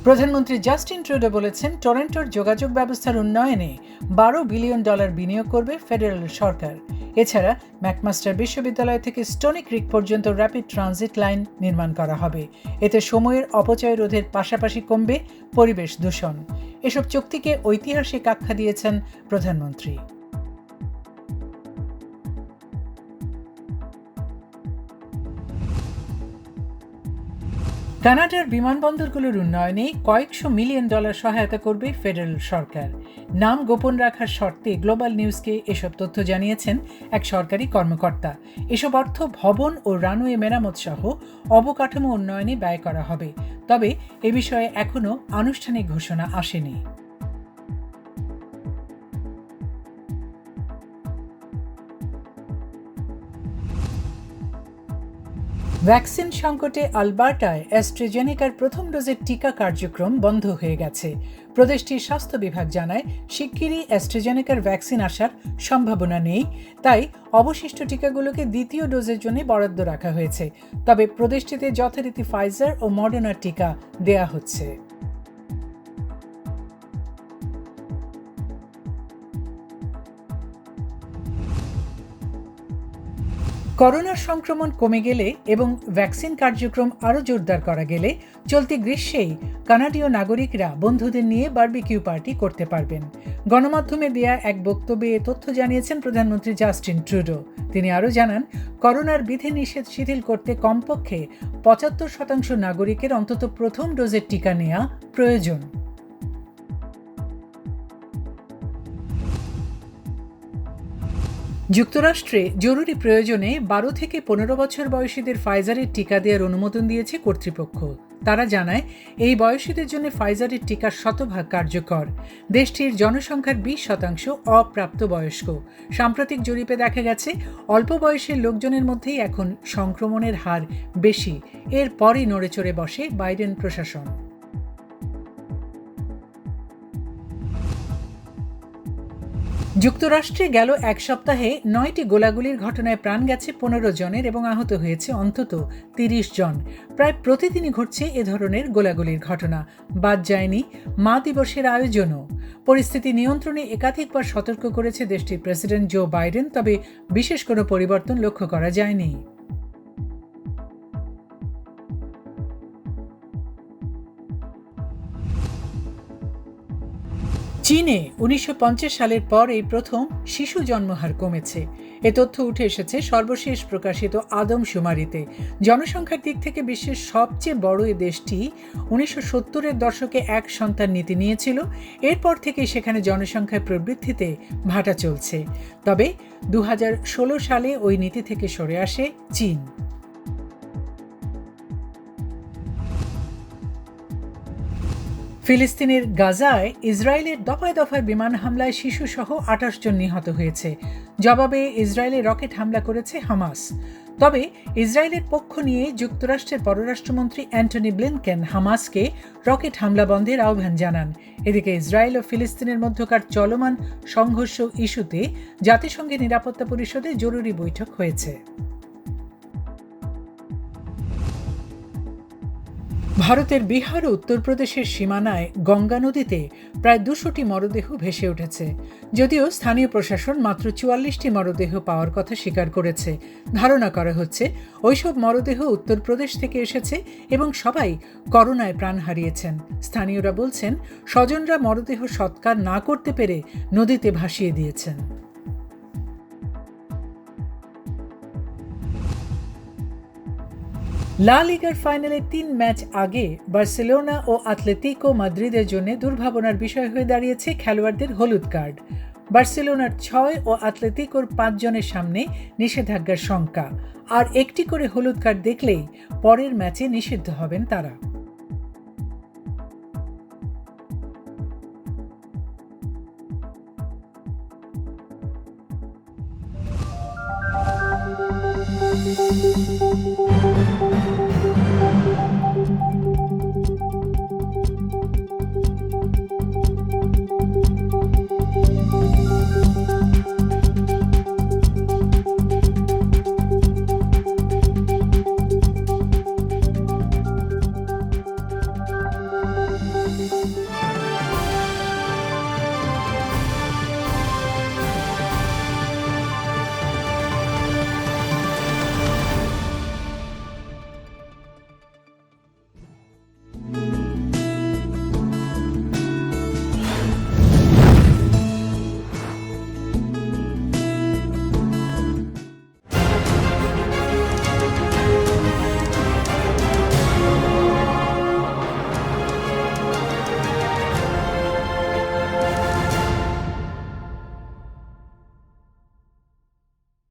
প্রধানমন্ত্রী Justin Trudeau বলেছেন, টরন্টোর যোগাযোগ ব্যবস্থার উন্নয়নে $12 বিলিয়ন বিনিয়োগ করবে ফেডারেল সরকার। এছাড়া ম্যাকমাস্টার বিশ্ববিদ্যালয় থেকে স্টোনি ক্রিক পর্যন্ত র্যাপিড ট্রানজিট লাইন নির্মাণ করা হবে। এতে সময়ের অপচয় রোধের পাশাপাশি কমবে পরিবেশ দূষণ। এসব চুক্তিকে ঐতিহাসিক আখ্যা দিয়েছেন প্রধানমন্ত্রী। কানাডার বিমানবন্দরগুলোর উন্নয়নে কয়েকশো মিলিয়ন ডলার সহায়তা করবে ফেডারেল সরকার। নাম গোপন রাখার শর্তে গ্লোবাল নিউজকে এসব তথ্য জানিয়েছেন এক সরকারি কর্মকর্তা। এসব অর্থ ভবন ও রানওয়ে মেরামত সহ অবকাঠামো উন্নয়নে ব্যয় করা হবে। তবে এ বিষয়ে এখনও আনুষ্ঠানিক ঘোষণা আসেনি। ভ্যাকসিন সংকটে আলবার্টায় অ্যাস্ট্রাজেনেকার প্রথম ডোজের টিকা কার্যক্রম বন্ধ হয়ে গেছে। প্রদেশটির স্বাস্থ্য বিভাগ জানায়, শিগগিরই অ্যাস্ট্রাজেনেকার ভ্যাকসিন আসার সম্ভাবনা নেই, তাই অবশিষ্ট টিকাগুলোকে দ্বিতীয় ডোজের জন্য বরাদ্দ রাখা হয়েছে। তবে প্রদেশটিতে যথারীতি ফাইজার ও মডার্নার টিকা দেয়া হচ্ছে। করোনার সংক্রমণ কমে গেলে এবং ভ্যাকসিন কার্যক্রম আরও জোরদার করা গেলে চলতি গ্রীষ্মেই কানাডীয় নাগরিকরা বন্ধুদের নিয়ে বারবিকিউ পার্টি করতে পারবেন। গণমাধ্যমে দেয়া এক বক্তব্যে এ তথ্য জানিয়েছেন প্রধানমন্ত্রী জাস্টিন ট্রুডো। তিনি আরও জানান, করোনার বিধিনিষেধ শিথিল করতে কমপক্ষে ৭৫% নাগরিকের অন্তত প্রথম ডোজের টিকা নেওয়া প্রয়োজন। যুক্তরাষ্ট্রে জরুরি প্রয়োজনে ১২ থেকে ১৫ বছর বয়সীদের ফাইজারের টিকা দেওয়ার অনুমোদন দিয়েছে কর্তৃপক্ষ। তারা জানায়, এই বয়সীদের জন্য ফাইজারের টিকা শতভাগ কার্যকর। দেশটির জনসংখ্যার ২০% অপ্রাপ্তবয়স্ক। সাম্প্রতিক জরিপে দেখা গেছে, অল্প বয়সের লোকজনের মধ্যেই এখন সংক্রমণের হার বেশি। এরপরই নড়েচড়ে বসে বাইডেন প্রশাসন। যুক্তরাষ্ট্রে গেল এক সপ্তাহে ৯টি গোলাগুলির ঘটনায় প্রাণ গেছে ১৫ জনের এবং আহত হয়েছে অন্তত ৩০ জন। প্রায় প্রতিদিনই ঘটছে এ ধরনের গোলাগুলির ঘটনা। বাদ যায়নি মা দিবসের আয়োজনও। পরিস্থিতি নিয়ন্ত্রণে একাধিকবার সতর্ক করেছে দেশটির প্রেসিডেন্ট জো বাইডেন, তবে বিশেষ কোনো পরিবর্তন লক্ষ্য করা যায়নি। চীনে ১৯৫০ সালের পর এই প্রথম শিশু জন্মহার কমেছে। এ তথ্য উঠে এসেছে সর্বশেষ প্রকাশিত আদমশুমারিতে। জনসংখ্যার দিক থেকে বিশ্বের সবচেয়ে বড় এই দেশটি ১৯৭০-এর দশকে এক সন্তান নীতি নিয়েছিল। এরপর থেকে সেখানে জনসংখ্যার প্রবৃদ্ধিতে ভাটা চলছে। তবে ২০১৬ সালে ওই নীতি থেকে সরে আসে চীন। ফিলিস্তিনের গাজায় ইসরায়েলের দফায় দফায় বিমান হামলায় শিশুসহ ২৮ জন নিহত হয়েছে। জবাবে ইসরায়েলে রকেট হামলা করেছে হামাস। তবে ইসরায়েলের পক্ষ নিয়ে যুক্তরাষ্ট্রের পররাষ্ট্রমন্ত্রী অ্যান্টনি ব্লিনকেন হামাসকে রকেট হামলা বন্ধের আহ্বান জানান। এদিকে ইসরায়েল ও ফিলিস্তিনের মধ্যকার চলমান সংঘর্ষ ইস্যুতে জাতিসংঘের নিরাপত্তা পরিষদে জরুরি বৈঠক হয়েছে। ভারতের বিহার ও উত্তরপ্রদেশের সীমানায় গঙ্গা নদীতে প্রায় ২০০টি মরদেহ ভেসে উঠেছে। যদিও স্থানীয় প্রশাসন মাত্র ৪৪টি মরদেহ পাওয়ার কথা স্বীকার করেছে। ধারণা করা হচ্ছে, ওইসব মরদেহ উত্তরপ্রদেশ থেকে এসেছে এবং সবাই করোনায় প্রাণ হারিয়েছেন। স্থানীয়রা বলছেন, স্বজনরা মরদেহ সৎকার না করতে পেরে নদীতে ভাসিয়ে দিয়েছেন। লা লিগার ফাইনালে ৩ ম্যাচ আগে বার্সেলোনা ও আতলেতিকো মাদ্রিদের জন্য দুর্ভাবনার বিষয় হয়ে দাঁড়িয়েছে খেলোয়াড়দের হলুদ কার্ড। বার্সেলোনার ৬ ও আতলেতিকোর ৫ জনের সামনে নিষেধাজ্ঞার শঙ্কা। আর একটি করে হলুদ কার্ড দেখলেই পরের ম্যাচে নিষিদ্ধ হবেন তারা।